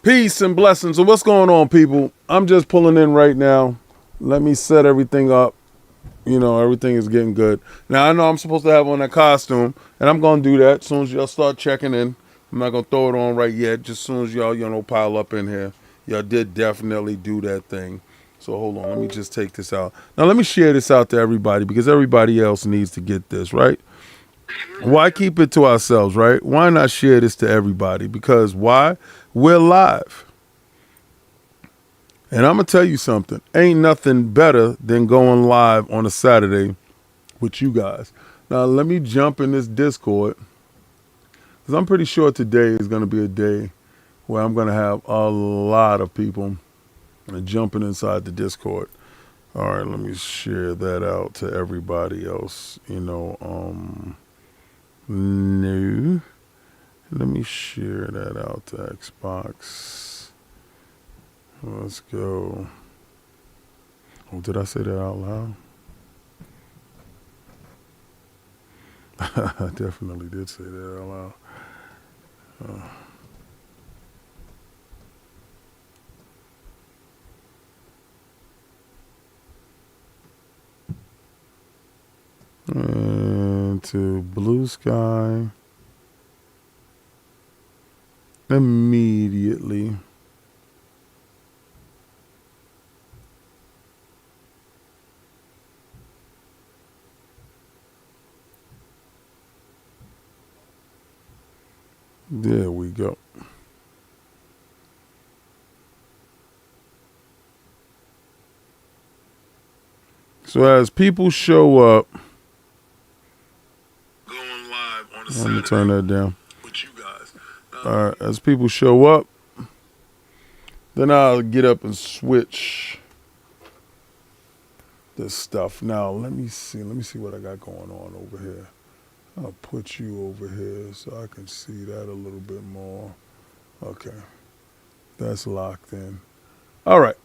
Peace and blessings. So what's going on, people? I'm just pulling in right now. Let me set everything up. You know, everything is getting good. Now, I know I'm supposed to have on that costume, and I'm going to do that as soon as y'all start checking in. I'm not going to throw it on right yet. Just as soon as y'all, pile up in here. Y'all did definitely do that thing. So hold on. Let me just take this out. Now, let me share this out to everybody because everybody else needs to get this, right? Why keep it to ourselves, right? Why not share this to everybody? Because why? We're live. And I'm going to tell you something. Ain't nothing better than going live on a Saturday with you guys. Now, let me jump in this Discord because I'm pretty sure today is going to be a day where I'm going to have a lot of people jumping inside the Discord. All right, let me share that out to everybody else. No. Let me share that out to Xbox. Let's go. Oh, did I say that out loud? I definitely did say that out loud. And to Blue Sky immediately. There we go. So as people show up, Going live on a let Saturday me turn that down. with you guys. All right, as people show up, then I'll get up and switch this stuff. Now let me see what I got going on over here. I'll put you over here so I can see that a little bit more. Okay, that's locked in. All right.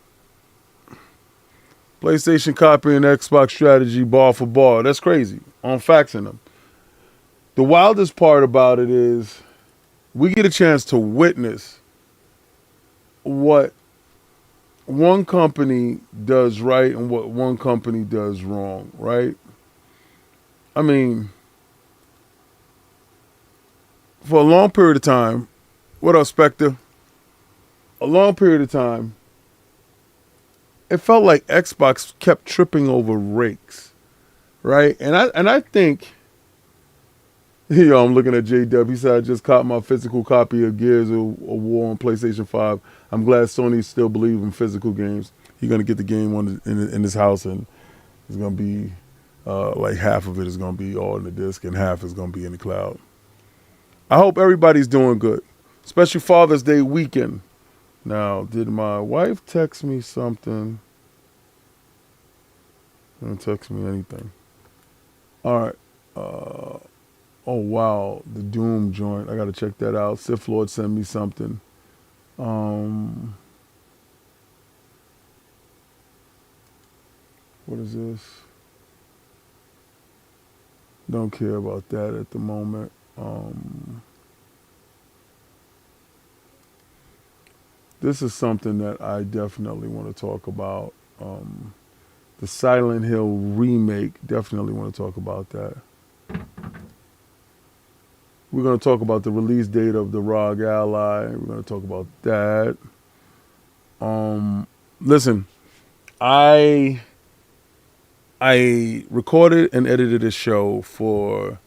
PlayStation copying Xbox strategy bar for bar. That's crazy. On faxing them. The wildest part about it is we get a chance to witness what one company does right and what one company does wrong, right? I mean, for a long period of time, what up, Spectre? A long period of time, it felt like Xbox kept tripping over rakes, right? And I think, I'm looking at J-Dub. He said, I just caught my physical copy of Gears of War on PlayStation 5. I'm glad Sony still believes in physical games. He's going to get the game in his house, and it's going to be like half of it is going to be all in the disc and half is going to be in the cloud. I hope everybody's doing good, especially Father's Day weekend. Now, did my wife text me something? Didn't text me anything. All right. Oh, wow. The Doom joint. I got to check that out. Sith Lord sent me something. What is this? Don't care about that at the moment. This is something that I definitely want to talk about. The Silent Hill remake. Definitely want to talk about that. We're going to talk about the release date of the ROG Ally. We're going to talk about that. Listen, I recorded and edited a show for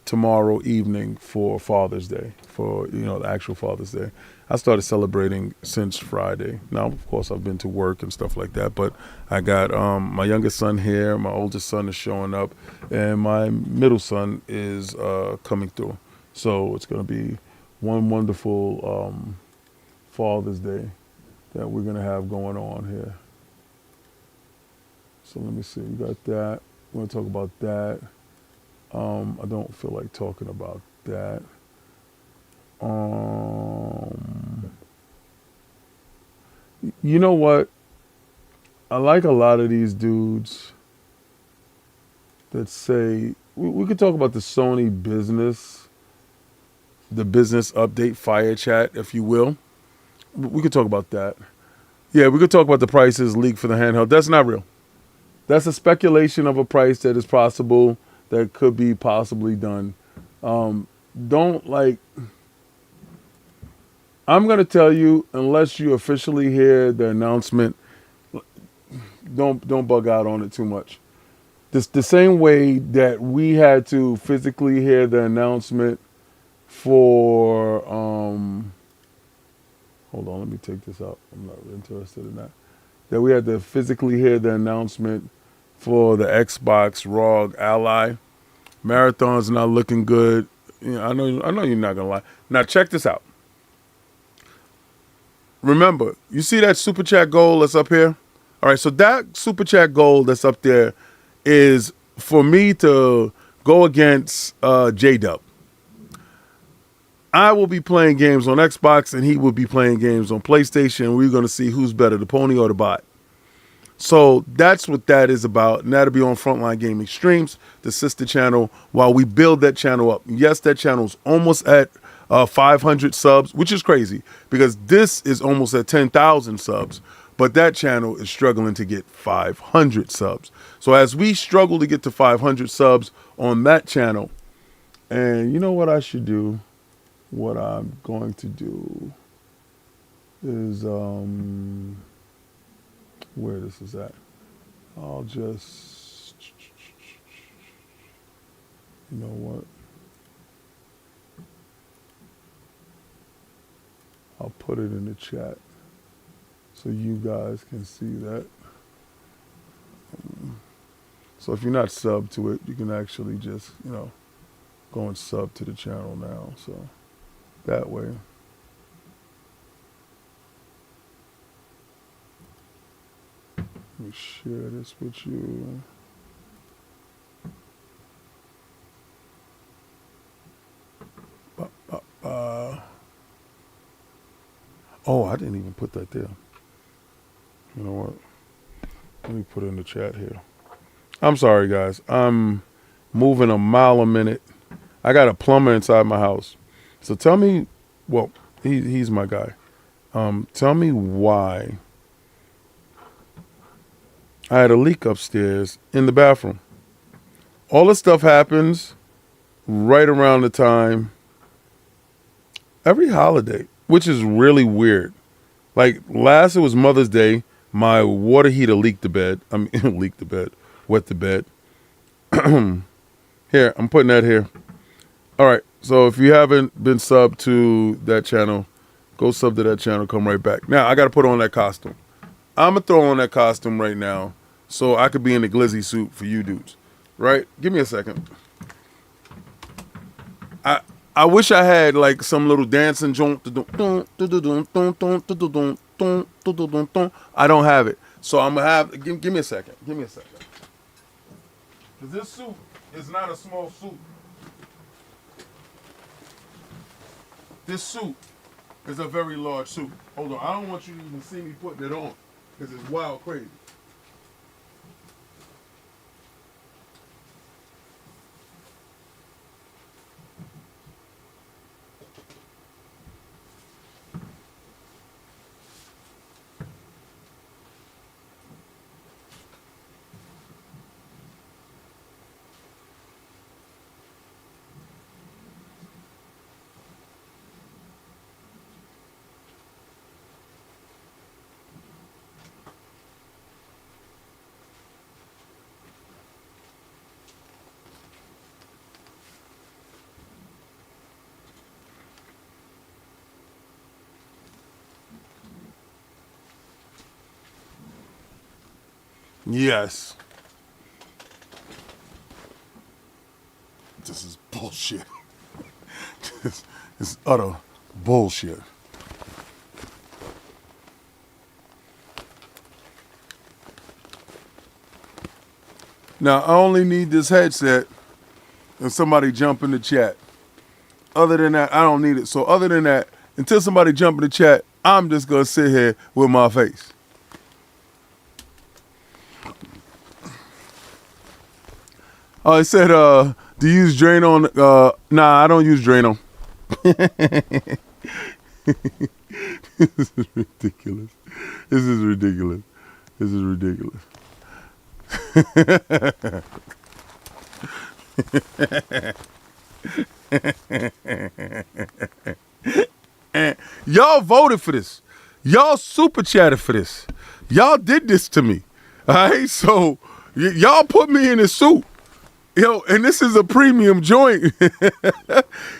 tomorrow evening for Father's Day, for the actual Father's Day. I started celebrating since Friday. Now, of course, I've been to work and stuff like that, but I got my youngest son here, my oldest son is showing up, and my middle son is coming through. So it's going to be one wonderful Father's Day that we're going to have going on here. So let me see. We got that. We're going to talk about that. I don't feel like talking about that. You know what? I like a lot of these dudes that say, we could talk about the Sony business, the business update, fire chat, if you will. we could talk about that. Yeah, we could talk about the prices leaked for the handheld. That's not real. That's a speculation of a price that is possible, that could be possibly done. Don't like. I'm gonna tell you, unless you officially hear the announcement, don't bug out on it too much. This the same way that we had to physically hear the announcement for. Hold on, let me take this out. I'm not really interested in that. That we had to physically hear the announcement for the Xbox ROG Ally. Marathon's not looking good. I know you're not gonna lie. Now check this out. Remember, you see that super chat goal that's up here? All right, so that super chat goal that's up there is for me to go against J-Dub. I will be playing games on Xbox and he will be playing games on PlayStation. We're going to see who's better, the pony or the bot. So that's what that is about. And that'll be on Frontline Gaming Streams, the sister channel, while we build that channel up. Yes, that channel's almost at 500 subs, which is crazy because this is almost at 10,000 subs. But that channel is struggling to get 500 subs. So as we struggle to get to 500 subs on that channel, and you know what I should do? What I'm going to do is, where this is at, I'll just, you know what? I'll put it in the chat so you guys can see that. So if you're not subbed to it, you can actually just, go and sub to the channel now. So that way. Let me share this with you. Oh, I didn't even put that there. You know what? Let me put it in the chat here. I'm sorry, guys. I'm moving a mile a minute. I got a plumber inside my house. So tell me, well, he's my guy. Tell me why I had a leak upstairs in the bathroom. All this stuff happens right around the time, every holiday, which is really weird. Like last, it was Mother's Day. My water heater leaked the bed. Wet the bed. Here, I'm putting that here. All right. So if you haven't been subbed to that channel, go sub to that channel. Come right back. Now I got to put on that costume. I'm gonna throw on that costume right now, so I could be in the glizzy suit for you dudes. Right? Give me a second. I wish I had like some little dancing joint. I don't have it, so I'm gonna have. Give me a second. Give me a second. Cause this suit is not a small suit. This suit is a very large suit. Hold on, I don't want you to even see me putting it on, cause it's wild crazy. Yes. This is bullshit. This is utter bullshit. Now, I only need this headset and somebody jump in the chat. Other than that, I don't need it. So other than that, until somebody jump in the chat, I'm just going to sit here with my face. Oh, it said, do you use Drano? Nah, I don't use Drano. This is ridiculous. This is ridiculous. This is ridiculous. And y'all voted for this. Y'all super chatted for this. Y'all did this to me. All right, so y'all put me in a suit. Yo, and this is a premium joint.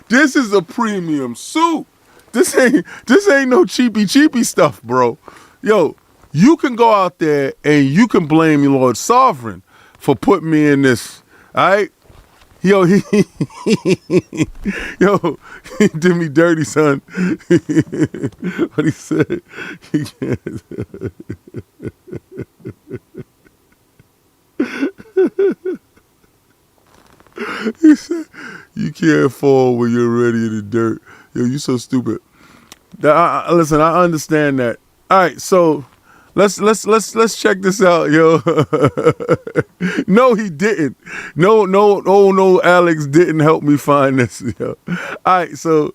This is a premium suit. This ain't no cheapy stuff, bro. Yo, you can go out there and you can blame your Lord Sovereign for putting me in this. All right? Yo, he did me dirty, son. What he said. He said, you can't fall when you're already in the dirt. Yo, you so stupid. Listen, I understand that. All right, so let's check this out, yo. No, he didn't. No, Alex didn't help me find this, yo. All right, so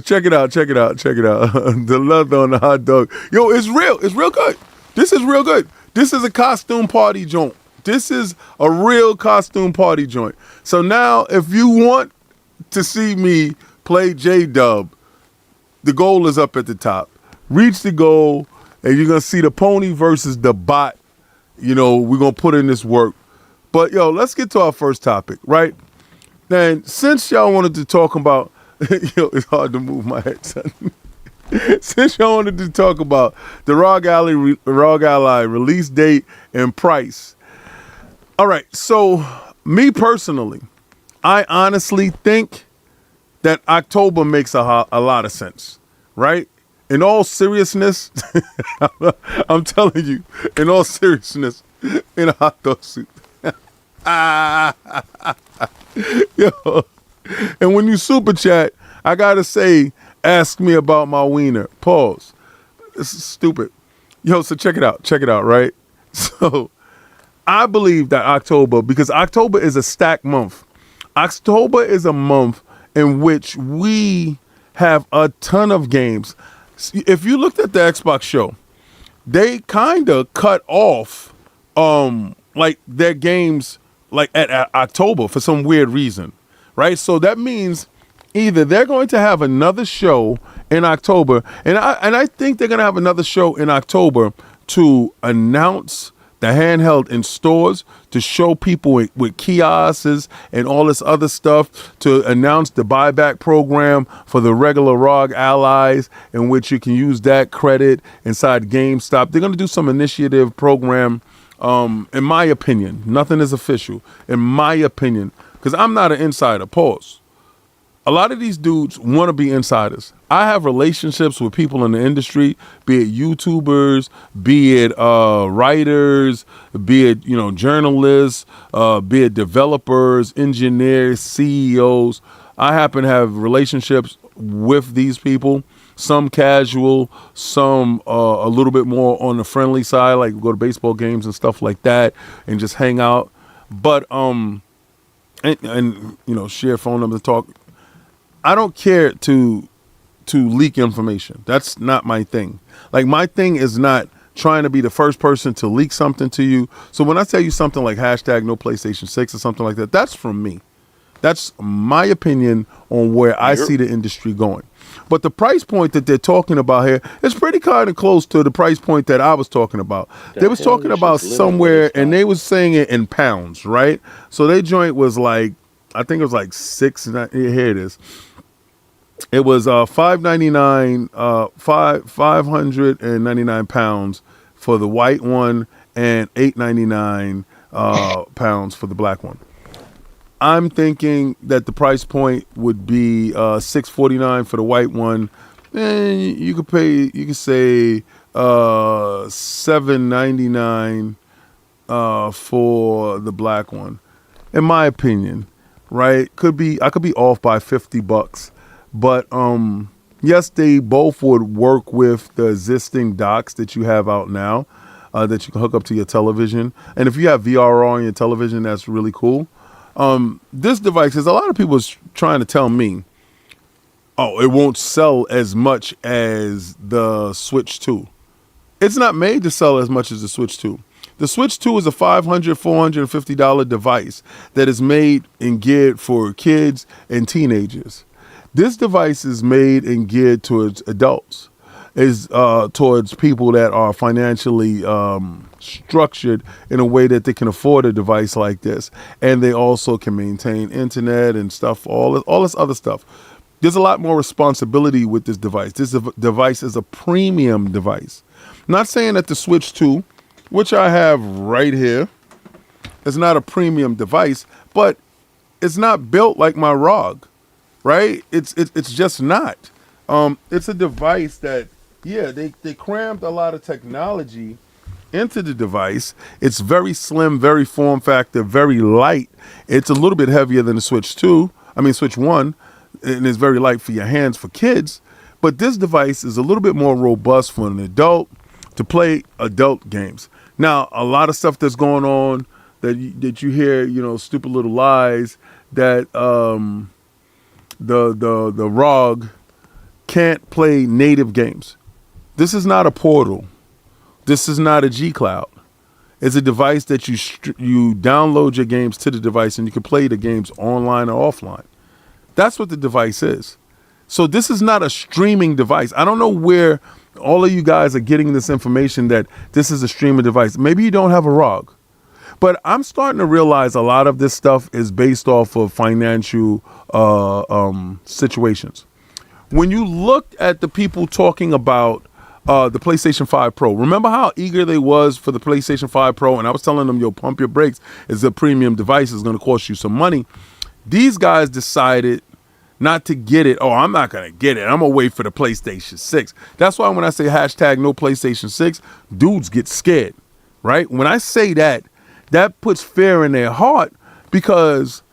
check it out. The leather on the hot dog. Yo, it's real. It's real good. This is real good. This is a costume party joint. This is a real costume party joint. So now, if you want to see me play J-Dub, the goal is up at the top. Reach the goal, and you're going to see the pony versus the bot. You know, we're going to put in this work. But, yo, let's get to our first topic, right? Then, since y'all wanted to talk about, yo, it's hard to move my head, son. Since y'all wanted to talk about the ROG Ally release date and price. All right, so me personally, I honestly think that October makes a lot of sense, right? In all seriousness, I'm telling you, in all seriousness, in a hot dog suit. Yo, and when you super chat, I gotta say, ask me about my wiener. Pause. This is stupid. Yo, so check it out, right? So I believe that October, because October is a stacked month. October is a month in which we have a ton of games. If you looked at the Xbox show, they kind of cut off like their games like at October for some weird reason, right? So that means either they're going to have another show in October, and I think they're going to have another show in October to announce the handheld in stores, to show people with kiosks and all this other stuff, to announce the buyback program for the regular ROG allies, in which you can use that credit inside GameStop. They're going to do some initiative program, in my opinion. Nothing is official. In my opinion, because I'm not an insider. Pause. A lot of these dudes want to be insiders. I have relationships with people in the industry, be it YouTubers, be it writers, be it journalists, be it developers, engineers, CEOs. I happen to have relationships with these people. Some casual, some a little bit more on the friendly side, like go to baseball games and stuff like that, and just hang out. But and share phone numbers, talk. I don't care to leak information. That's not my thing. Like, my thing is not trying to be the first person to leak something to you. So when I tell you something like hashtag no PlayStation 6 or something like that, that's from me. That's my opinion on where I see the industry going. But the price point that they're talking about here is pretty kind of close to the price point that I was talking about. They was talking about somewhere, and they was saying it in pounds, right? So their joint was like, I think it was like here it is. It was $599, 599 pounds for the white one, and $899 pounds for the black one. I'm thinking that the price point would be $649 for the white one, and you could say $799 for the black one. In my opinion, right? I could be off by $50. But yes, they both would work with the existing docks that you have out now, that you can hook up to your television. And if you have VR on your television, that's really cool. This device, there's a lot of people trying to tell me, Oh, it won't sell as much as the Switch 2. It's not made to sell as much as the Switch 2. The Switch 2 is a $500, $450 device that is made and geared for kids and teenagers. This device is made and geared towards adults, is towards people that are financially structured in a way that they can afford a device like this, and they also can maintain internet and stuff, all this other stuff. There's a lot more responsibility with this device. This device is a premium device. Not saying that the Switch 2, which I have right here, is not a premium device, but it's not built like my ROG, right? It's just not. It's a device that, yeah, they crammed a lot of technology into the device. It's very slim, very form factor, very light. It's a little bit heavier than the Switch 1, and it's very light for your hands for kids. But this device is a little bit more robust for an adult to play adult games. Now, a lot of stuff that's going on that you hear, stupid little lies that the ROG can't play native games. This is not a Portal. This is not a G Cloud. It's a device that you download your games to the device and you can play the games online or offline. That's what the device is. So this is not a streaming device. I don't know where all of you guys are getting this information that this is a streaming device. Maybe you don't have a ROG. But I'm starting to realize a lot of this stuff is based off of financial situations. When you look at the people talking about the PlayStation 5 Pro, remember how eager they was for the PlayStation 5 Pro? And I was telling them, pump your brakes. It's a premium device. It's going to cost you some money. These guys decided not to get it. Oh, I'm not going to get it. I'm going to wait for the PlayStation 6. That's why when I say hashtag no PlayStation 6, dudes get scared, right? When I say that, that puts fear in their heart because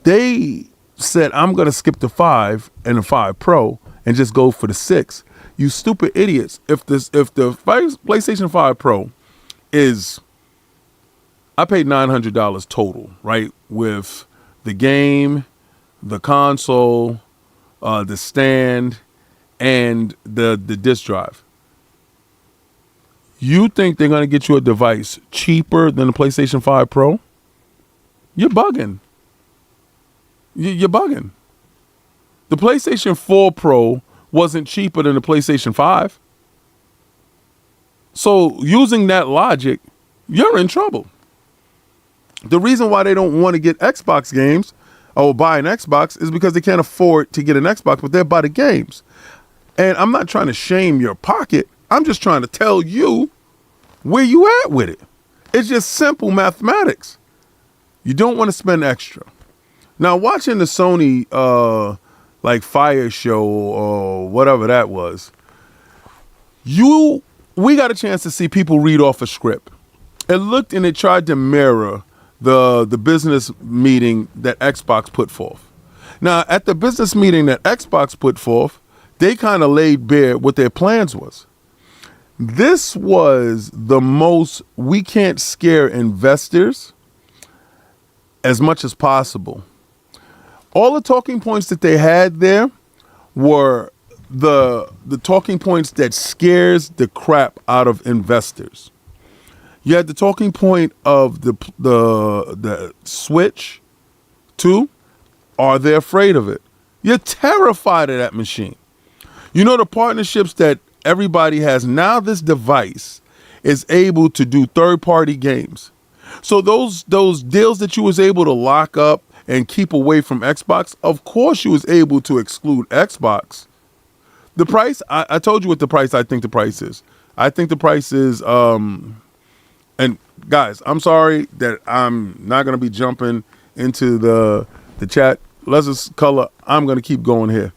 they said, I'm going to skip the 5 and the 5 Pro and just go for the 6. You stupid idiots. If the PlayStation 5 Pro is, I paid $900 total, right? With the game, the console, the stand, and the disc drive. You think they're going to get you a device cheaper than the PlayStation 5 Pro? You're bugging. You're bugging. The PlayStation 4 Pro wasn't cheaper than the PlayStation 5. So using that logic, you're in trouble. The reason why they don't want to get Xbox games or buy an Xbox is because they can't afford to get an Xbox, but they'll buy the games. And I'm not trying to shame your pocket. I'm just trying to tell you where you at with it. It's just simple mathematics. You don't want to spend extra. Now, watching the Sony Fire show or whatever that was, we got a chance to see people read off a script. It looked and it tried to mirror the business meeting that Xbox put forth. Now, at the business meeting that Xbox put forth, they kind of laid bare what their plans was. This was the most, we can't scare investors as much as possible. All the talking points that they had there were the talking points that scares the crap out of investors. You had the talking point of the Switch 2. Are they afraid of it? You're terrified of that machine. You know the partnerships that everybody has. Now this device is able to do third-party games. So those deals that you was able to lock up and keep away from Xbox, of course you was able to exclude Xbox. The price, I told you what the price I think the price is. I think the price is, and guys, I'm sorry that I'm not going to be jumping into the chat. Let's color. I'm going to keep going here.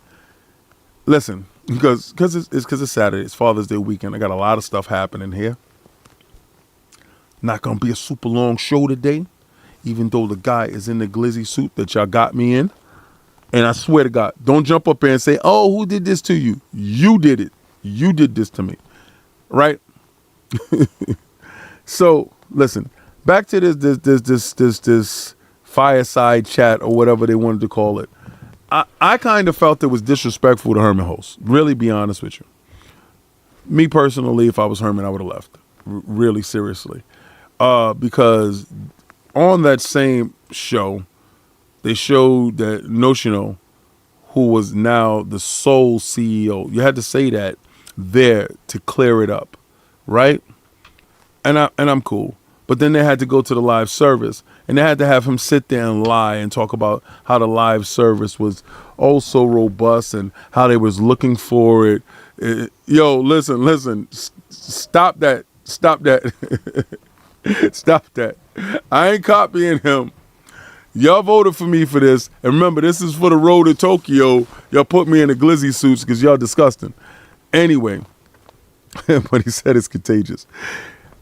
Listen, because it's Saturday. It's Father's Day weekend. I got a lot of stuff happening here. Not going to be a super long show today, even though the guy is in the glizzy suit that y'all got me in. And I swear to God, don't jump up there and say, oh, who did this to you? You did it. You did this to me. Right? So, listen, back to this fireside chat or whatever they wanted to call it. I kind of felt it was disrespectful to Herman Hulst. Really, be honest with you. Me personally, if I was Herman, I would have left. Really, seriously, because on that same show, they showed that Notional, who was now the sole CEO. You had to say that there to clear it up, right? And I'm cool. But then they had to go to the live service, and they had to have him sit there and lie and talk about how the live service was oh so robust and how they was looking for it. Yo, listen, stop that, stop that, stop that. I ain't copying him. Y'all voted for me for this, and remember, this is for the road to Tokyo. Y'all put me in the glizzy suits because y'all disgusting. Anyway, but he said it's contagious.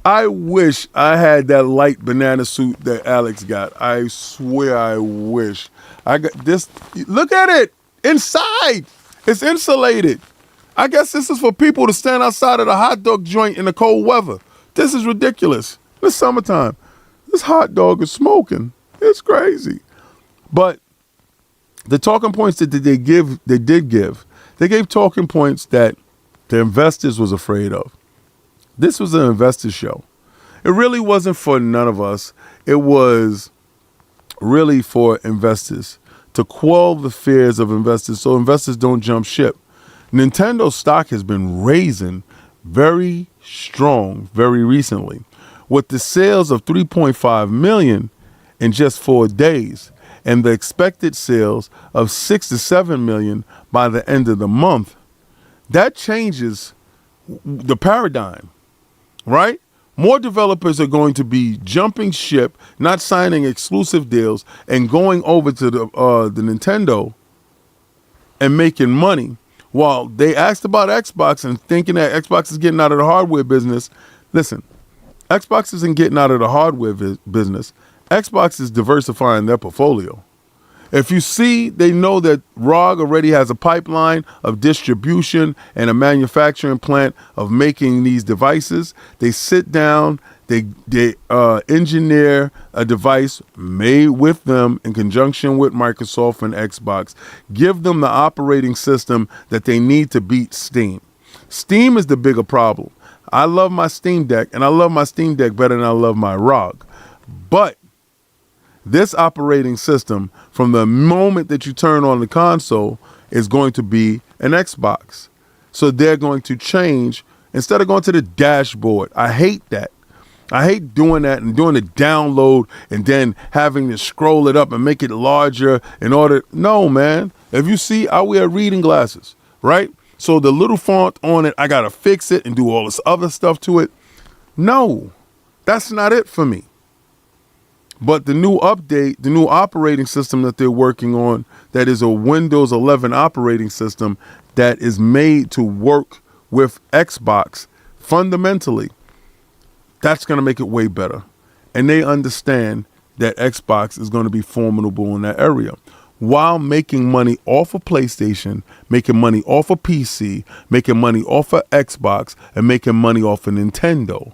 I wish I had that light banana suit that Alex got. I swear I wish. I got this. Look at it. Inside. It's insulated. I guess this is for people to stand outside of the hot dog joint in the cold weather. This is ridiculous. It's summertime. This hot dog is smoking. It's crazy. But the talking points that they gave talking points that the investors was afraid of. This was an investor show. It really wasn't for none of us. It was really for investors to quell the fears of investors so investors don't jump ship. Nintendo stock has been raising very strong very recently with the sales of 3.5 million in just 4 days and the expected sales of 6 to 7 million by the end of the month. That changes the paradigm. Right? More developers are going to be jumping ship, not signing exclusive deals, and going over to the Nintendo and making money. While they asked about Xbox and thinking that Xbox is getting out of the hardware business. Listen, Xbox isn't getting out of the hardware business. Xbox is diversifying their portfolio. If you see, they know that ROG already has a pipeline of distribution and a manufacturing plant of making these devices. They sit down, they engineer a device made with them in conjunction with Microsoft and Xbox, give them the operating system that they need to beat Steam. Steam is the bigger problem. I love my Steam Deck, and I love my Steam Deck better than I love my ROG. But this operating system, from the moment that you turn on the console, is going to be an Xbox. So they're going to change instead of going to the dashboard. I hate that. I hate doing that and doing the download and then having to scroll it up and make it larger in order. No, man. If you see, I wear reading glasses, right? So the little font on it, I got to fix it and do all this other stuff to it. No, that's not it for me. But the new update, the new operating system that they're working on, that is a Windows 11 operating system that is made to work with Xbox fundamentally, that's going to make it way better. And they understand that Xbox is going to be formidable in that area while making money off of PlayStation, making money off of PC, making money off of Xbox, and making money off of Nintendo,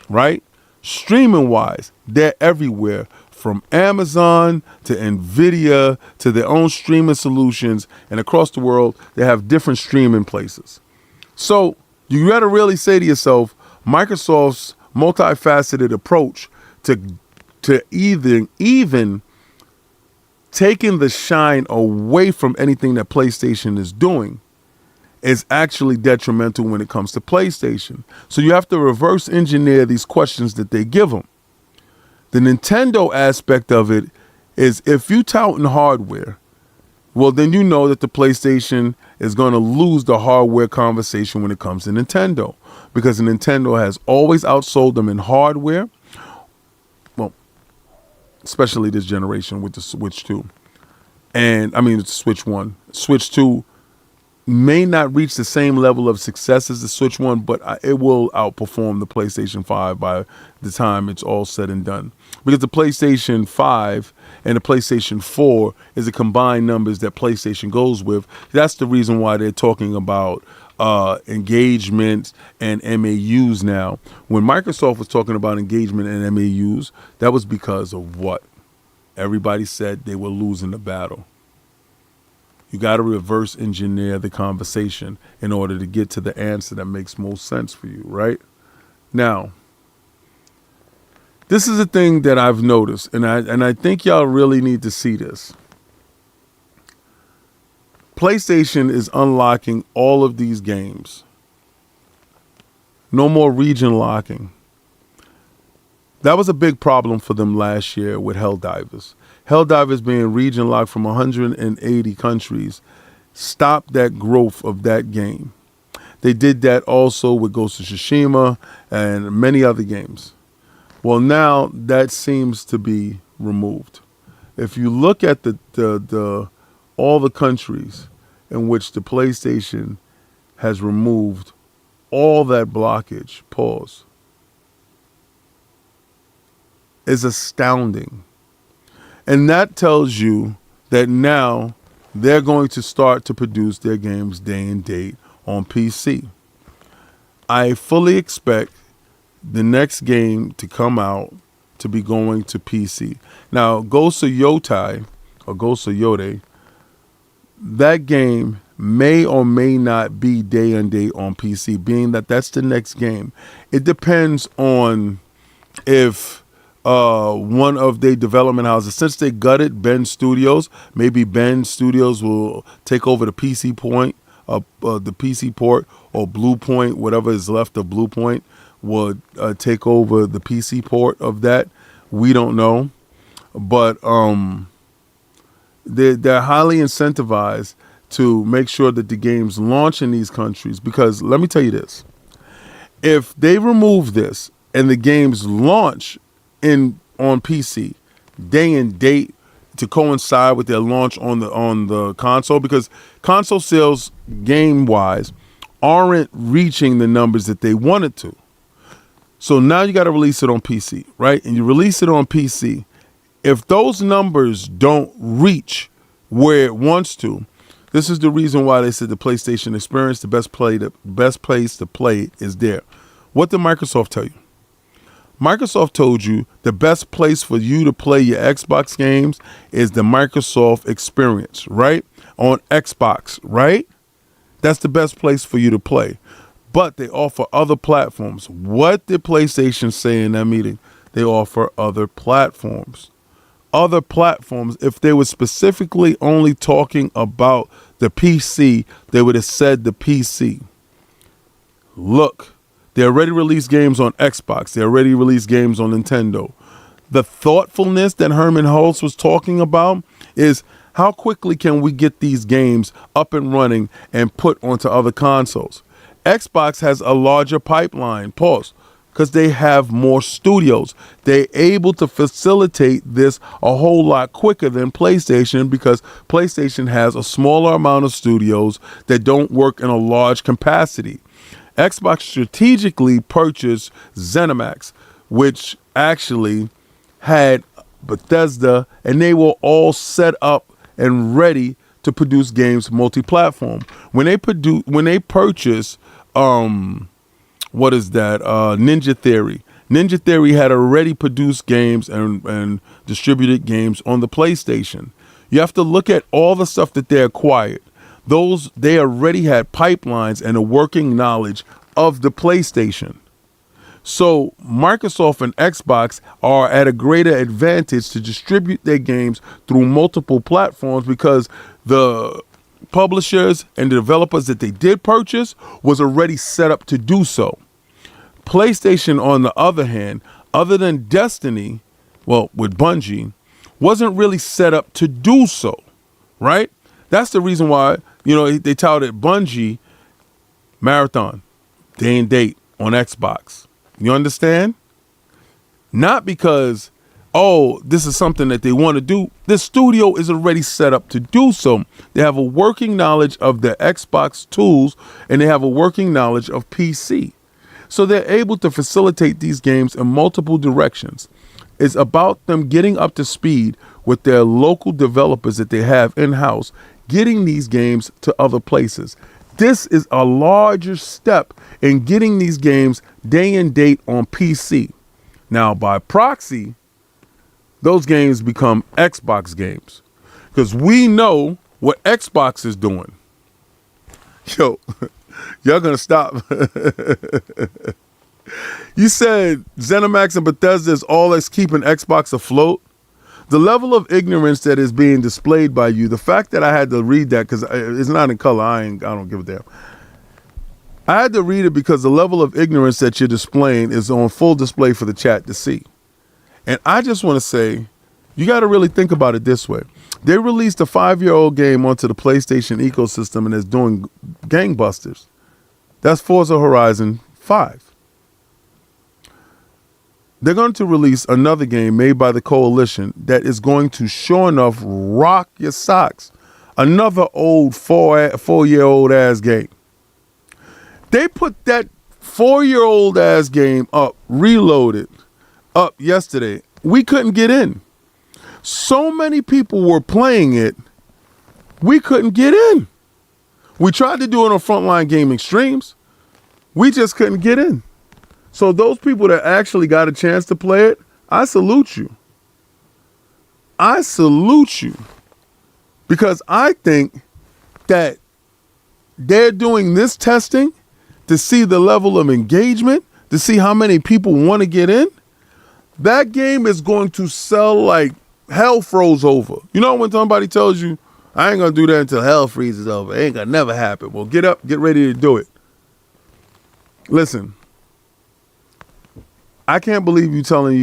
right? Streaming wise, they're everywhere from Amazon to Nvidia to their own streaming solutions, and across the world they have different streaming places. So you got to really say to yourself, Microsoft's multifaceted approach to even taking the shine away from anything that PlayStation is doing is actually detrimental when it comes to PlayStation. So you have to reverse engineer these questions that they give them. The Nintendo aspect of it is if you tout in hardware, well, then you know that the PlayStation is going to lose the hardware conversation when it comes to Nintendo, because Nintendo has always outsold them in hardware. Well, especially this generation with the Switch 2. And I mean, the Switch 1. Switch 2 may not reach the same level of success as the Switch 1, but it will outperform the PlayStation 5 by the time it's all said and done. Because the PlayStation 5 and the PlayStation 4 is the combined numbers that PlayStation goes with. That's the reason why they're talking about engagement and MAUs now. When Microsoft was talking about engagement and MAUs, that was because of what? Everybody said they were losing the battle. You got to reverse engineer the conversation in order to get to the answer that makes most sense for you, right? Now, this is a thing that I've noticed, and I think y'all really need to see this. PlayStation is unlocking all of these games. No more region locking. That was a big problem for them last year with Helldivers. Helldivers being region locked from 180 countries stopped that growth of that game. They did that also with Ghost of Tsushima and many other games. Well, now that seems to be removed. If you look at the all the countries in which the PlayStation has removed all that blockage, pause, is astounding. And that tells you that now they're going to start to produce their games day and date on PC. I fully expect the next game to come out to be going to PC. Now, Ghost of Yotai, or Ghost of Yode, that game may or may not be day and date on PC, being that that's the next game. It depends on if one of their development houses, since they gutted Bend Studios, maybe Bend Studios will take over the PC the PC port, or Blue Point, whatever is left of Blue Point, would take over the PC port of that. We don't know, but they're highly incentivized to make sure that the games launch in these countries. Because let me tell you this: if they remove this and the games launch on PC day and date to coincide with their launch on the console, because console sales game wise aren't reaching the numbers that they wanted to. So now you got to release it on PC, right? And you release it on PC. If those numbers don't reach where it wants to, this is the reason why they said the PlayStation Experience, the best place to play is there. What did Microsoft tell you? Microsoft told you the best place for you to play your Xbox games is the Microsoft Experience, right? On Xbox, right? That's the best place for you to play. But they offer other platforms. What did PlayStation say in that meeting? They offer other platforms. Other platforms, if they were specifically only talking about the PC, they would have said the PC. Look, they already released games on Xbox. They already released games on Nintendo. The thoughtfulness that Herman Hulse was talking about is how quickly can we get these games up and running and put onto other consoles. Xbox has a larger pipeline, pause, because they have more studios. They're able to facilitate this a whole lot quicker than PlayStation, because PlayStation has a smaller amount of studios that don't work in a large capacity. Xbox strategically purchased ZeniMax, which actually had Bethesda, and they were all set up and ready to produce games multi-platform. When they purchased Ninja Theory. Ninja Theory had already produced games and distributed games on the PlayStation. You have to look at all the stuff that they acquired. They already had pipelines and a working knowledge of the PlayStation. So Microsoft and Xbox are at a greater advantage to distribute their games through multiple platforms, because the publishers and the developers that they did purchase was already set up to do so. PlayStation, on the other hand, other than Destiny, well, with Bungie, wasn't really set up to do so, right? That's the reason why, they touted Bungie Marathon, day and date on Xbox. You understand? Not because, this is something that they want to do. The studio is already set up to do so. They have a working knowledge of the Xbox tools, and they have a working knowledge of PC. So they're able to facilitate these games in multiple directions. It's about them getting up to speed with their local developers that they have in-house, getting these games to other places. This is a larger step in getting these games day and date on PC. Now, by proxy, those games become Xbox games, because we know what Xbox is doing. Yo, y'all gonna stop. You said ZeniMax and Bethesda is all that's keeping Xbox afloat. The level of ignorance that is being displayed by you, the fact that I had to read that because it's not in color, I don't give a damn. I had to read it because the level of ignorance that you're displaying is on full display for the chat to see. And I just want to say, you got to really think about it this way. They released a 5-year-old game onto the PlayStation ecosystem and it's doing gangbusters. That's Forza Horizon 5. They're going to release another game made by the Coalition that is going to, sure enough, rock your socks. Another old 4-year-old ass game. They put that 4-year-old ass game up, reloaded, up yesterday. We couldn't get in. So many people were playing it, we couldn't get in. We tried to do it on Frontline Gaming streams. We just couldn't get in. So those people that actually got a chance to play it, I salute you. I salute you. Because I think that they're doing this testing to see the level of engagement, to see how many people want to get in. That game is going to sell like hell froze over. You know when somebody tells you, I ain't going to do that until hell freezes over. It ain't going to never happen. Well, get up, get ready to do it. Listen. I can't believe you telling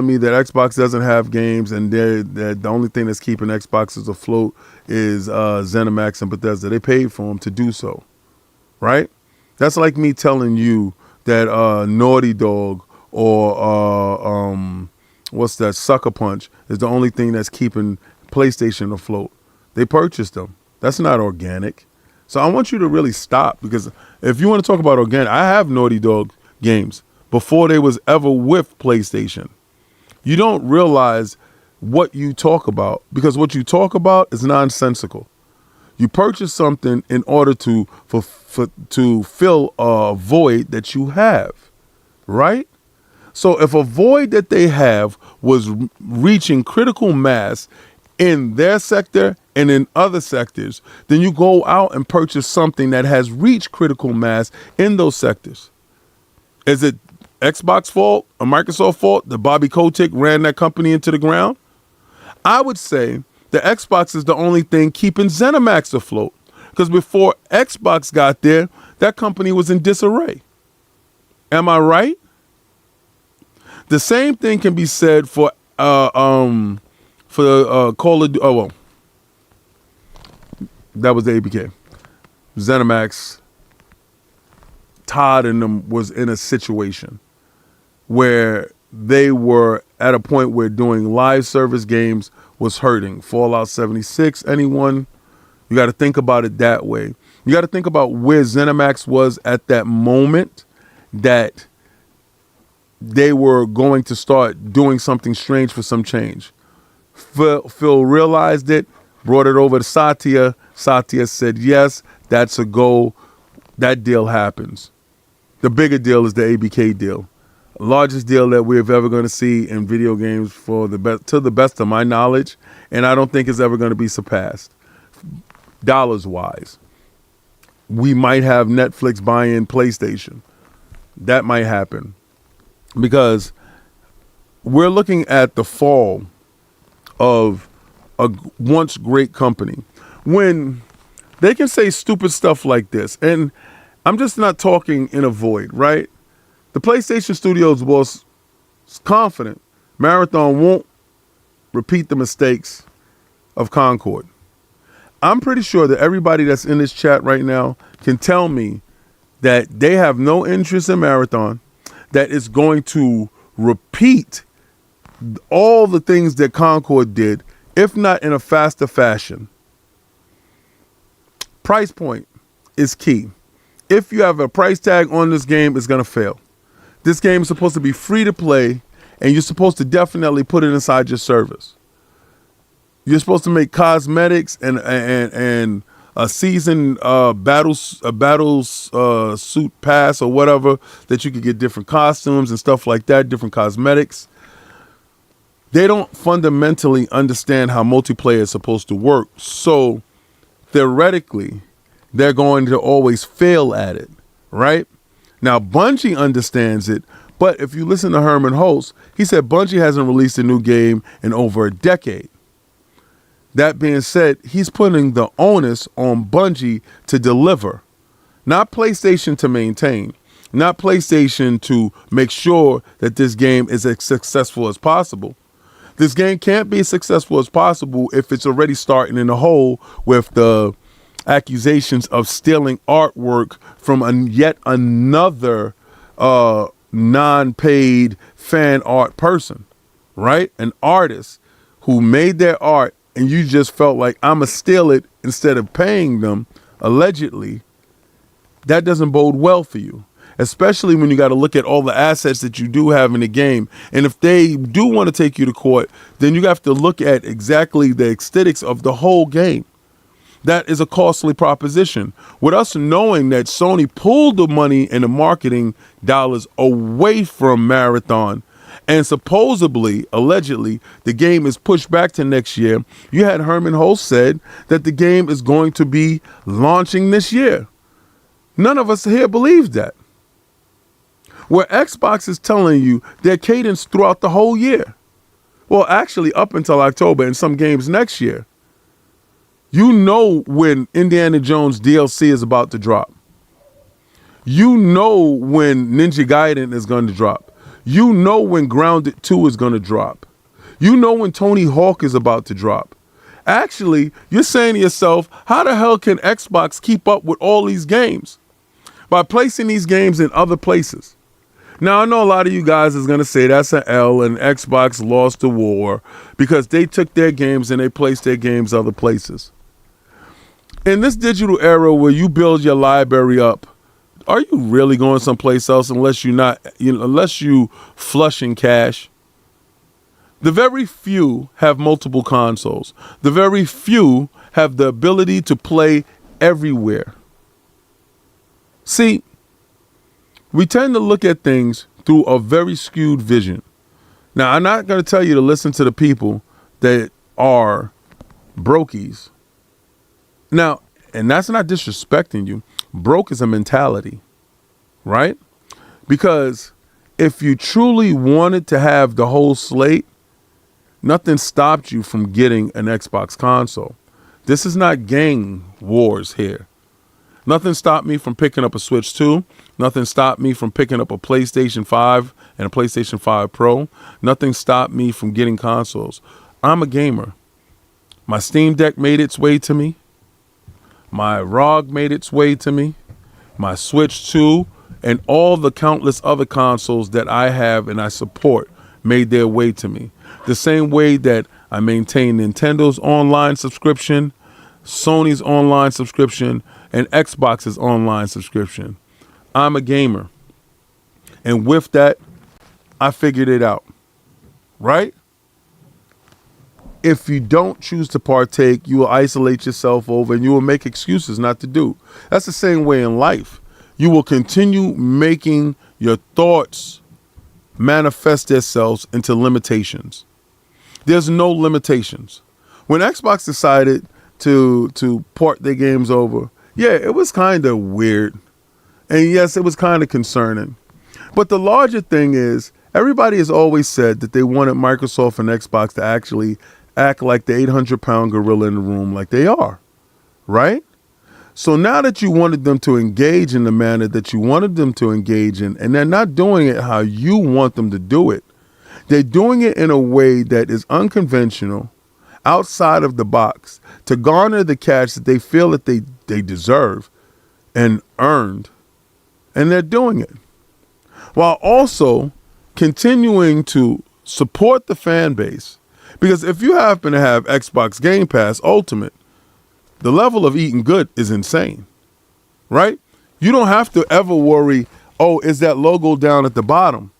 me that Xbox doesn't have games and that the only thing that's keeping Xboxes afloat is ZeniMax and Bethesda. They paid for them to do so, right? That's like me telling you that Naughty Dog or what's that, Sucker Punch is the only thing that's keeping PlayStation afloat. They purchased them. That's not organic. So I want you to really stop, because if you want to talk about organic, I have Naughty Dog games before they was ever with PlayStation. You don't realize what you talk about, because what you talk about is nonsensical. You purchase something in order to fill a void that you have, right? So if a void that they have was reaching critical mass in their sector and in other sectors, then you go out and purchase something that has reached critical mass in those sectors. Is it Xbox fault, a Microsoft fault that Bobby Kotick ran that company into the ground? I would say the Xbox is the only thing keeping ZeniMax afloat, because before Xbox got there, that company was in disarray. Am I right? The same thing can be said for Call of Duty. Oh well, that was the ABK. ZeniMax, Todd and them was in a situation where they were at a point where doing live service games was hurting. Fallout 76, anyone? You got to think about it that way. You got to think about where ZeniMax was at that moment, that they were going to start doing something strange for some change. Phil realized it, brought it over to Satya. Satya said, yes, that's a go. That deal happens. The bigger deal is the ABK deal. Largest deal that we're ever going to see in video games to the best of my knowledge, and I don't think it's ever going to be surpassed. Dollars wise, we might have Netflix buying PlayStation. That might happen, because we're looking at the fall of a once great company when they can say stupid stuff like this. And I'm just not talking in a void, right? The PlayStation Studios was confident Marathon won't repeat the mistakes of Concord. I'm pretty sure that everybody that's in this chat right now can tell me that they have no interest in Marathon, that it's going to repeat all the things that Concord did, if not in a faster fashion. Price point is key. If you have a price tag on this game, it's going to fail. This game is supposed to be free to play, and you're supposed to definitely put it inside your service. You're supposed to make cosmetics and a season battles suit pass or whatever, that you could get different costumes and stuff like that, different cosmetics. They don't fundamentally understand how multiplayer is supposed to work. So theoretically, they're going to always fail at it, right? Now, Bungie understands it, but if you listen to Herman Holtz, he said Bungie hasn't released a new game in over a decade. That being said, he's putting the onus on Bungie to deliver, not PlayStation to maintain, not PlayStation to make sure that this game is as successful as possible. This game can't be as successful as possible if it's already starting in the hole with the accusations of stealing artwork from yet another non-paid fan art person, right? An artist who made their art and you just felt like I'm going to steal it instead of paying them, allegedly. That doesn't bode well for you, especially when you got to look at all the assets that you do have in the game. And if they do want to take you to court, then you have to look at exactly the aesthetics of the whole game. That is a costly proposition. With us knowing that Sony pulled the money and the marketing dollars away from Marathon, and supposedly, allegedly, the game is pushed back to next year, you had Herman Holtz said that the game is going to be launching this year. None of us here believe that. Where Xbox is telling you their cadence throughout the whole year. Well, actually up until October and some games next year. You know when Indiana Jones DLC is about to drop. You know when Ninja Gaiden is going to drop. You know when Grounded 2 is going to drop. You know when Tony Hawk is about to drop. Actually, you're saying to yourself, how the hell can Xbox keep up with all these games? By placing these games in other places. Now, I know a lot of you guys is going to say that's an L and Xbox lost the war because they took their games and they placed their games other places. In this digital era where you build your library up, are you really going someplace else unless you flushing cash? The very few have multiple consoles. The very few have the ability to play everywhere. See, we tend to look at things through a very skewed vision. Now, I'm not going to tell you to listen to the people that are brokies. Now, and that's not disrespecting you. Broke is a mentality, right? Because if you truly wanted to have the whole slate, nothing stopped you from getting an Xbox console. This is not gang wars here. Nothing stopped me from picking up a Switch 2. Nothing stopped me from picking up a PlayStation 5 and a PlayStation 5 Pro. Nothing stopped me from getting consoles. I'm a gamer. My Steam Deck made its way to me. My ROG made its way to me. My Switch 2 and all the countless other consoles that I have and I support made their way to me. The same way that I maintain Nintendo's online subscription, Sony's online subscription, and Xbox's online subscription. I'm a gamer. And with that, I figured it out. Right? If you don't choose to partake, you will isolate yourself over and you will make excuses not to do. That's the same way in life. You will continue making your thoughts manifest themselves into limitations. There's no limitations. When Xbox decided to port their games over, yeah, it was kind of weird. And yes, it was kind of concerning. But the larger thing is, everybody has always said that they wanted Microsoft and Xbox to actually act like the 800-pound gorilla in the room like they are, right? So now that you wanted them to engage in the manner that you wanted them to engage in, and they're not doing it how you want them to do it, they're doing it in a way that is unconventional, outside of the box, to garner the cash that they feel that they deserve and earned. And they're doing it while also continuing to support the fan base. Because if you happen to have Xbox Game Pass Ultimate, the level of eating good is insane, right? You don't have to ever worry, oh, is that logo down at the bottom?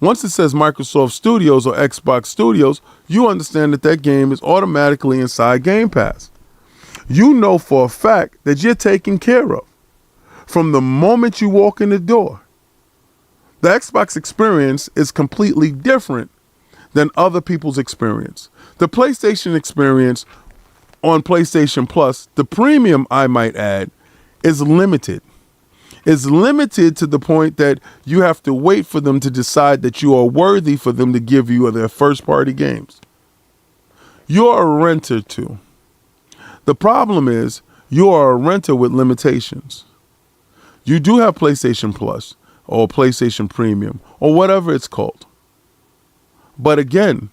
Once it says Microsoft Studios or Xbox Studios, you understand that that game is automatically inside Game Pass. You know for a fact that you're taken care of from the moment you walk in the door. The Xbox experience is completely different than other people's experience. The PlayStation experience on PlayStation Plus, the premium, I might add, is limited. It's limited to the point that you have to wait for them to decide that you are worthy for them to give you their first-party games. You're a renter too. The problem is you are a renter with limitations. You do have PlayStation Plus or PlayStation Premium or whatever it's called. But again,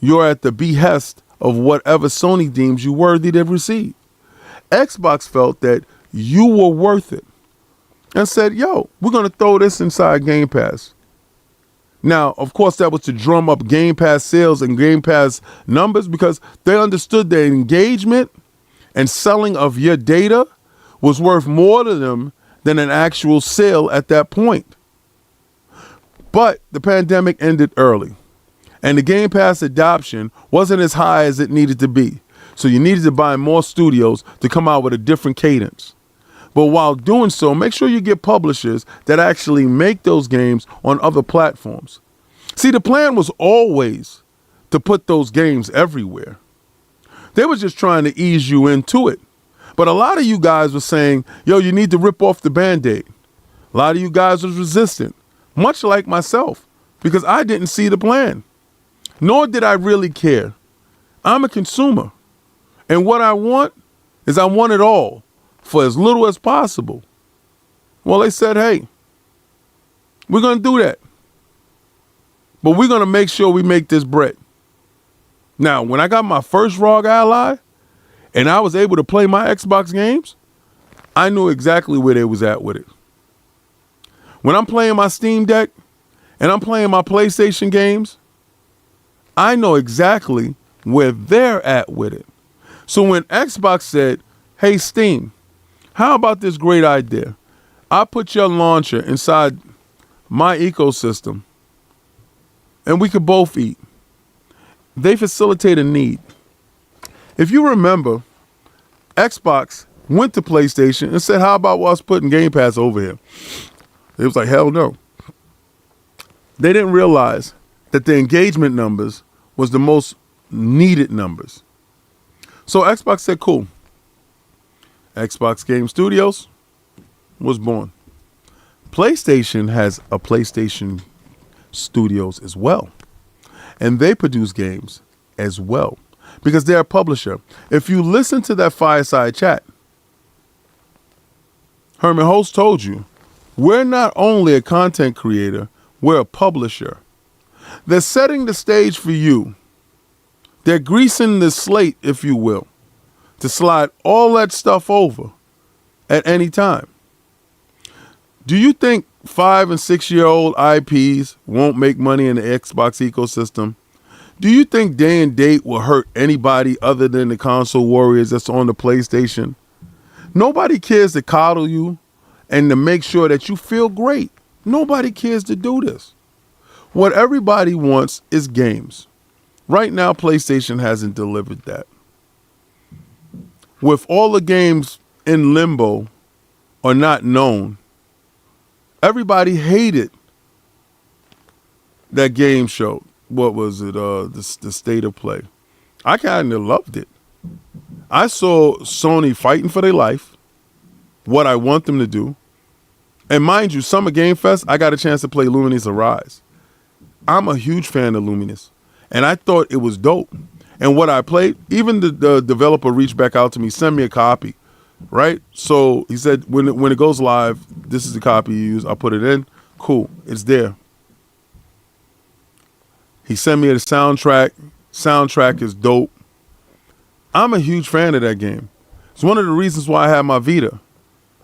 you're at the behest of whatever Sony deems you worthy to receive. Xbox felt that you were worth it and said, yo, we're going to throw this inside Game Pass. Now, of course, that was to drum up Game Pass sales and Game Pass numbers because they understood that engagement and selling of your data was worth more to them than an actual sale at that point. But the pandemic ended early, and the Game Pass adoption wasn't as high as it needed to be. So you needed to buy more studios to come out with a different cadence. But while doing so, make sure you get publishers that actually make those games on other platforms. See, the plan was always to put those games everywhere. They were just trying to ease you into it. But a lot of you guys were saying, yo, you need to rip off the Band-Aid. A lot of you guys was resistant, much like myself, because I didn't see the plan. Nor did I really care. I'm a consumer. And what I want is I want it all for as little as possible. Well, they said, hey, we're going to do that. But we're going to make sure we make this bread. Now, when I got my first ROG Ally and I was able to play my Xbox games, I knew exactly where they was at with it. When I'm playing my Steam Deck and I'm playing my PlayStation games, I know exactly where they're at with it. So when Xbox said, hey, Steam, how about this great idea? I put your launcher inside my ecosystem and we could both eat. They facilitate a need. If you remember, Xbox went to PlayStation and said, how about us putting Game Pass over here? It was like, hell no. They didn't realize that the engagement numbers was the most needed numbers. So Xbox said, cool. Xbox Game Studios was born. PlayStation has a PlayStation Studios as well. And they produce games as well because they're a publisher. If you listen to that fireside chat, Herman Holtz told you, we're not only a content creator, we're a publisher. They're setting the stage for you. They're greasing the slate, if you will, to slide all that stuff over at any time. Do you think 5 and 6 year old IPs won't make money in the Xbox ecosystem? Do you think day and date will hurt anybody other than the console warriors that's on the PlayStation? Nobody cares to coddle you and to make sure that you feel great. Nobody cares to do this. What everybody wants is games. Right now, PlayStation hasn't delivered that. With all the games in limbo or not known, everybody hated that game show. What was it? The State of Play. I kind of loved it. I saw Sony fighting for their life, what I want them to do. And mind you, Summer Game Fest, I got a chance to play Luminous Arise. I'm a huge fan of Luminous, and I thought it was dope. And what I played, even the developer reached back out to me, send me a copy, right? So he said, when it goes live, this is the copy you use. I'll put it in. Cool. It's there. He sent me the soundtrack. Soundtrack is dope. I'm a huge fan of that game. It's one of the reasons why I have my Vita.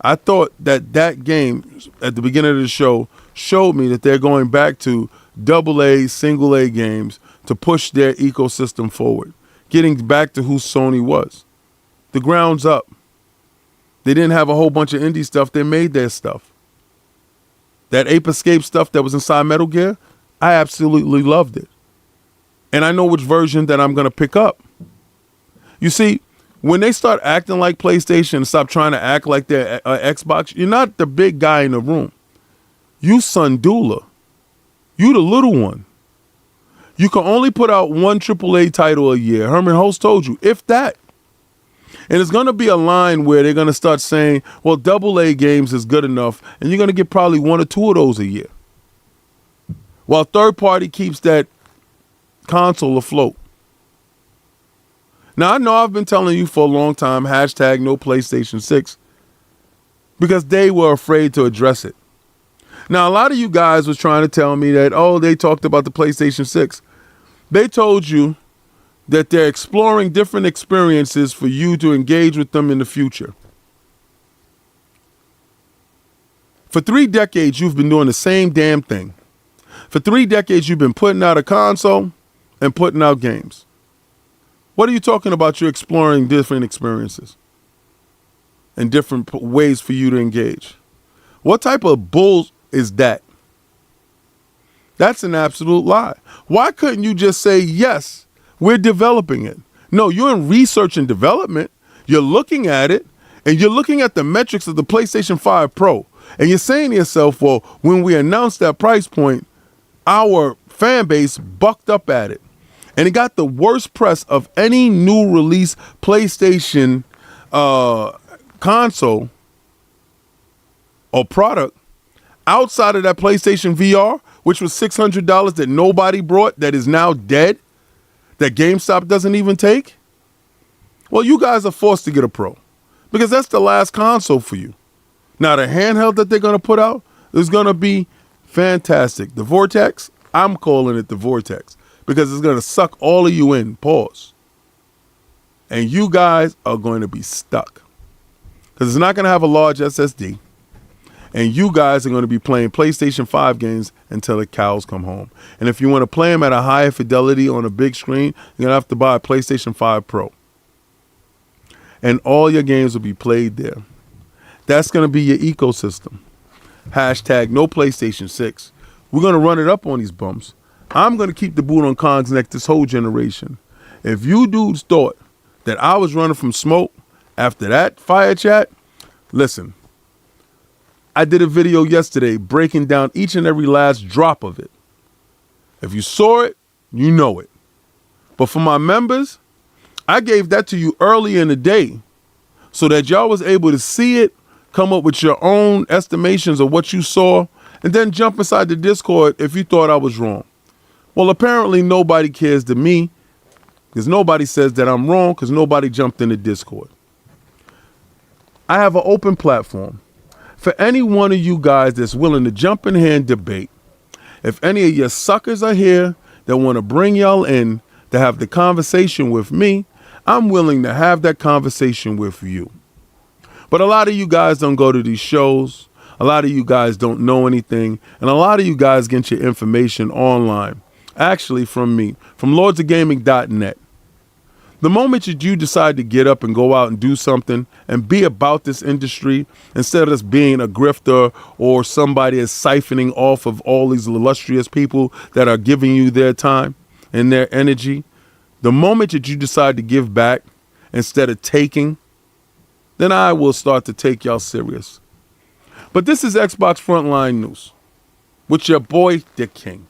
I thought that game at the beginning of the show showed me that they're going back to AA, single A games to push their ecosystem forward, getting back to who Sony was. The grounds up. They didn't have a whole bunch of indie stuff. They made their stuff. That Ape Escape stuff that was inside Metal Gear, I absolutely loved it. And I know which version that I'm going to pick up. You see, when they start acting like PlayStation and stop trying to act like they're Xbox, you're not the big guy in the room. You Sundula. You the little one. You can only put out one AAA title a year. Herman Holtz told you, if that. And it's going to be a line where they're going to start saying, well, AA games is good enough, and you're going to get probably 1 or 2 of those a year. While third party keeps that console afloat. Now, I know I've been telling you for a long time, hashtag no PlayStation 6, because they were afraid to address it. Now, a lot of you guys was trying to tell me that, oh, they talked about the PlayStation 6. They told you that they're exploring different experiences for you to engage with them in the future. For 3 decades, you've been doing the same damn thing. For 3 decades, you've been putting out a console and putting out games. What are you talking about? You're exploring different experiences and different ways for you to engage. What type of bull is that? That's an absolute lie. Why couldn't you just say, yes, we're developing it? No, you're in research and development. You're looking at it, and you're looking at the metrics of the PlayStation 5 Pro. And you're saying to yourself, well, when we announced that price point, our fan base bucked up at it. And it got the worst press of any new release PlayStation console or product outside of that PlayStation VR, which was $600 that nobody brought, that is now dead, that GameStop doesn't even take. Well, you guys are forced to get a Pro because that's the last console for you. Now, the handheld that they're going to put out is going to be fantastic. The Vortex, I'm calling it the Vortex because it's going to suck all of you in, pause. And you guys are going to be stuck because it's not going to have a large SSD. And you guys are going to be playing PlayStation 5 games until the cows come home. And if you want to play them at a higher fidelity on a big screen, you're going to have to buy a PlayStation 5 Pro. And all your games will be played there. That's going to be your ecosystem. Hashtag no PlayStation 6. We're going to run it up on these bumps. I'm going to keep the boot on Kong's neck this whole generation. If you dudes thought that I was running from smoke after that fire chat, listen. I did a video yesterday breaking down each and every last drop of it. If you saw it, you know it. But for my members, I gave that to you early in the day so that y'all was able to see it, come up with your own estimations of what you saw, and then jump inside the Discord if you thought I was wrong. Well, apparently nobody cares to me because nobody says that I'm wrong because nobody jumped in the Discord. I have an open platform. For any one of you guys that's willing to jump in here and debate, if any of your suckers are here that want to bring y'all in to have the conversation with me, I'm willing to have that conversation with you. But a lot of you guys don't go to these shows. A lot of you guys don't know anything. And a lot of you guys get your information online. Actually from me, from lordsofgaming.net. The moment that you decide to get up and go out and do something and be about this industry instead of just being a grifter or somebody is siphoning off of all these illustrious people that are giving you their time and their energy, the moment that you decide to give back instead of taking, then I will start to take y'all serious. But this is Xbox Frontline News with your boy, the King.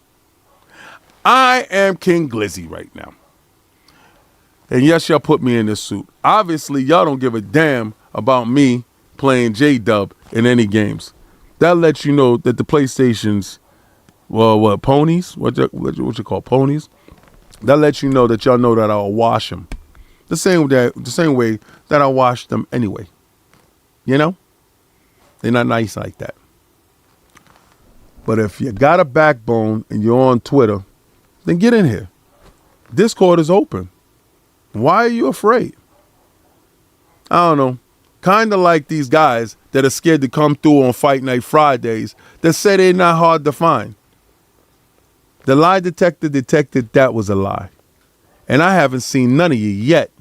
I am King Glizzy right now. And yes, y'all put me in this suit. Obviously, y'all don't give a damn about me playing J-Dub in any games. That lets you know that the PlayStations, well, what, ponies? What you call ponies? That lets you know that y'all know that I'll wash them. The same way that I wash them anyway. You know? They're not nice like that. But if you got a backbone and you're on Twitter, then get in here. Discord is open. Why are you afraid? I don't know. Kind of like these guys that are scared to come through on Fight Night Fridays that say they're not hard to find. The lie detector detected that was a lie. And I haven't seen none of you yet.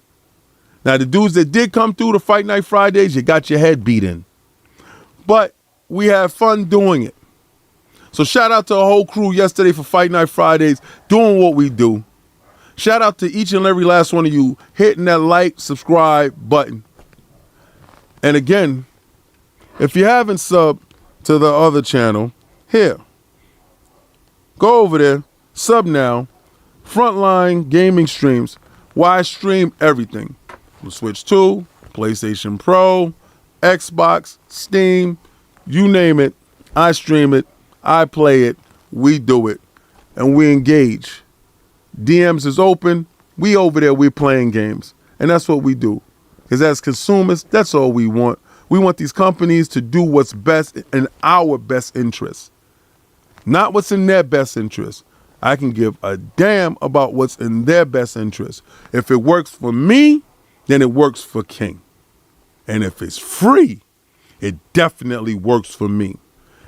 Now, the dudes that did come through to Fight Night Fridays, you got your head beat in. But we had fun doing it. So shout out to the whole crew yesterday for Fight Night Fridays, doing what we do. Shout out to each and every last one of you hitting that like, subscribe button. And again, if you haven't subbed to the other channel, here, go over there, sub now, Frontline Gaming Streams, where I stream everything. From Switch 2, PlayStation Pro, Xbox, Steam, you name it. I stream it. I play it. We do it. And we engage. DMs is open. We over there, we're playing games. And that's what we do. Because as consumers, that's all we want. We want these companies to do what's best in our best interest. Not what's in their best interest. I can give a damn about what's in their best interest. If it works for me, then it works for King. And if it's free, it definitely works for me.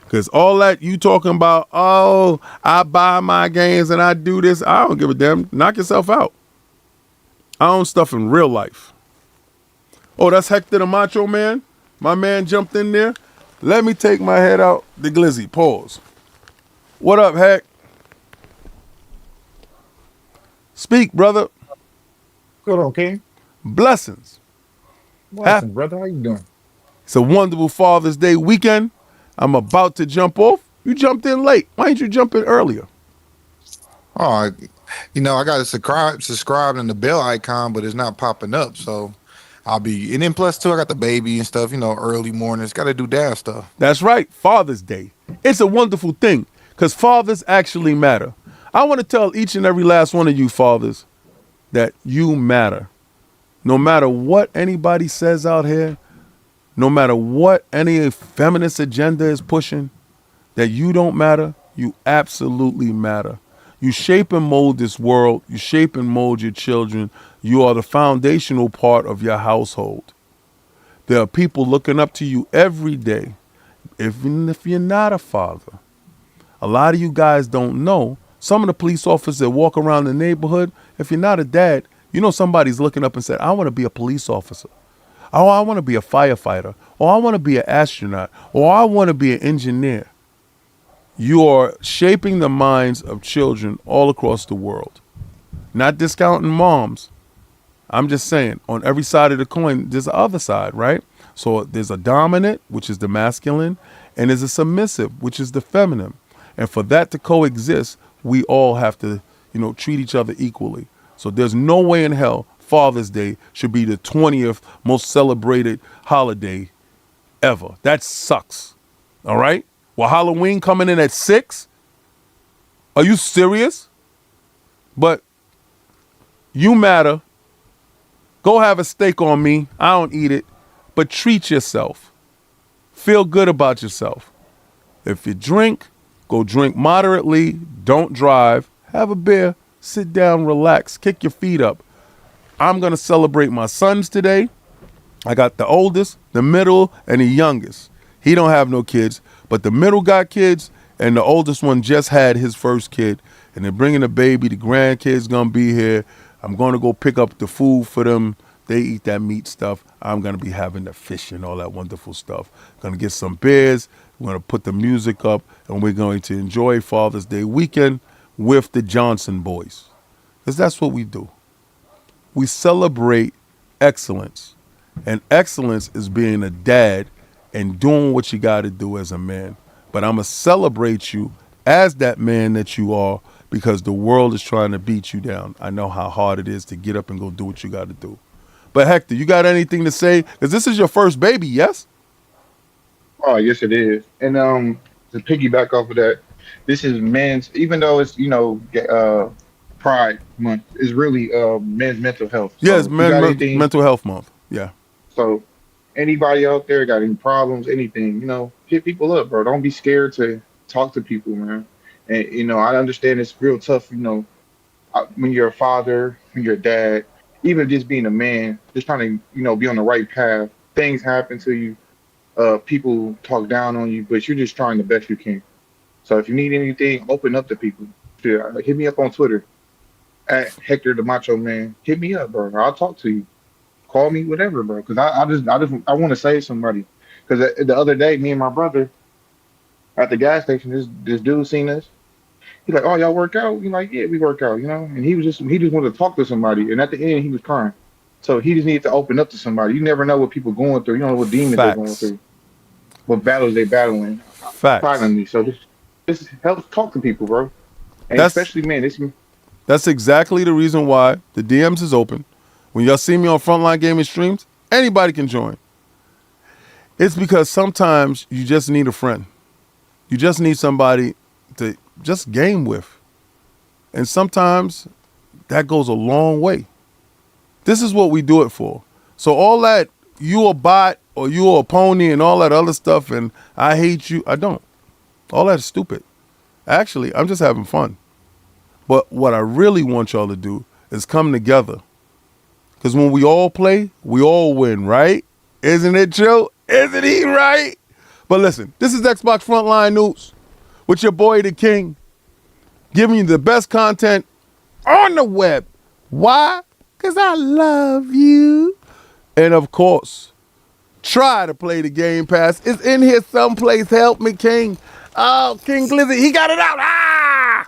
Because all that you talking about, oh, I buy my games and I do this, I don't give a damn. Knock yourself out. I own stuff in real life. Oh, that's Hector the Macho Man? My man jumped in there. Let me take my head out the glizzy. Pause. What up, Heck? Speak, brother. Good, okay. Blessings. Blessings, brother. How you doing? It's a wonderful Father's Day weekend. I'm about to jump off. You jumped in late. Why didn't you jump in earlier? Oh, I got to subscribe in the bell icon, but it's not popping up. So and then plus too, I got the baby and stuff, early mornings. Got to do dad stuff. That's right, Father's Day. It's a wonderful thing because fathers actually matter. I want to tell each and every last one of you fathers that you matter. No matter what anybody says out here, no matter what any feminist agenda is pushing, that you don't matter, you absolutely matter. You shape and mold this world. You shape and mold your children. You are the foundational part of your household. There are people looking up to you every day, even if you're not a father. A lot of you guys don't know. Some of the police officers that walk around the neighborhood, if you're not a dad, you know somebody's looking up and said, I want to be a police officer. Oh, I want to be a firefighter. Or I want to be an astronaut. Or I want to be an engineer. You are shaping the minds of children all across the world. Not discounting moms. I'm just saying, on every side of the coin, there's the other side, right? So there's a dominant, which is the masculine, and there's a submissive, which is the feminine. And for that to coexist, we all have to, treat each other equally. So there's no way in hell Father's Day should be the 20th most celebrated holiday ever. That sucks. All right? Well, Halloween coming in at 6? Are you serious? But you matter. Go have a steak on me. I don't eat it. But treat yourself. Feel good about yourself. If you drink, go drink moderately. Don't drive. Have a beer. Sit down, relax, kick your feet up. I'm going to celebrate my sons today. I got the oldest, the middle, and the youngest. He don't have no kids, but the middle got kids, and the oldest one just had his first kid. And they're bringing a baby. The grandkids going to be here. I'm going to go pick up the food for them. They eat that meat stuff. I'm going to be having the fish and all that wonderful stuff. Going to get some beers. We're going to put the music up, and we're going to enjoy Father's Day weekend with the Johnson boys. Because that's what we do. We celebrate excellence. And excellence is being a dad and doing what you got to do as a man. But I'm going to celebrate you as that man that you are because the world is trying to beat you down. I know how hard it is to get up and go do what you got to do. But Hector, you got anything to say? Because this is your first baby, yes? Oh, yes, it is. And to piggyback off of that, this is men's. Even though it's Pride Month, is really men's mental health. So Yes, if you got anything, mental health month. Yeah. so anybody out there got any problems, anything, hit people up, bro. Don't be scared to talk to people, man. And I understand it's real tough. When you're a father, when you're a dad, even just being a man, just trying to be on the right path. Things happen to you. People talk down on you, but you're just trying the best you can. So if you need anything, open up to people. Yeah, like, hit me up on Twitter at Hector the Macho Man. Hit me up, bro. I'll talk to you. Call me, whatever, bro. Because I want to save somebody. Because the other day, me and my brother at the gas station, this dude seen us. He's like, "Oh, y'all work out?" He's like, "Yeah, we work out," And he just wanted to talk to somebody. And at the end, he was crying. So he just needed to open up to somebody. You never know what people going through. You don't know what demons they're going Facts. through, what battles they battling Facts. silently. So just help talk to people, bro. And That's especially men. that's exactly the reason why the DMs is open. When y'all see me on Frontline Gaming streams, Anybody can join. It's because sometimes you just need a friend. You just need somebody to just game with. And sometimes that goes a long way. This is what we do it for. So all that you a bot or you a pony and all that other stuff and I hate you, I don't. All that is stupid. Actually, I'm just having fun. But what I really want y'all to do is come together. Because when we all play, we all win, right? Isn't it true? Isn't he right? But listen, this is Xbox Frontline News with your boy, the King, giving you the best content on the web. Why? Because I love you. And of course, try to play the Game Pass. It's in here someplace. Help me, King. Oh, King Glizzy, he got it out. Ah!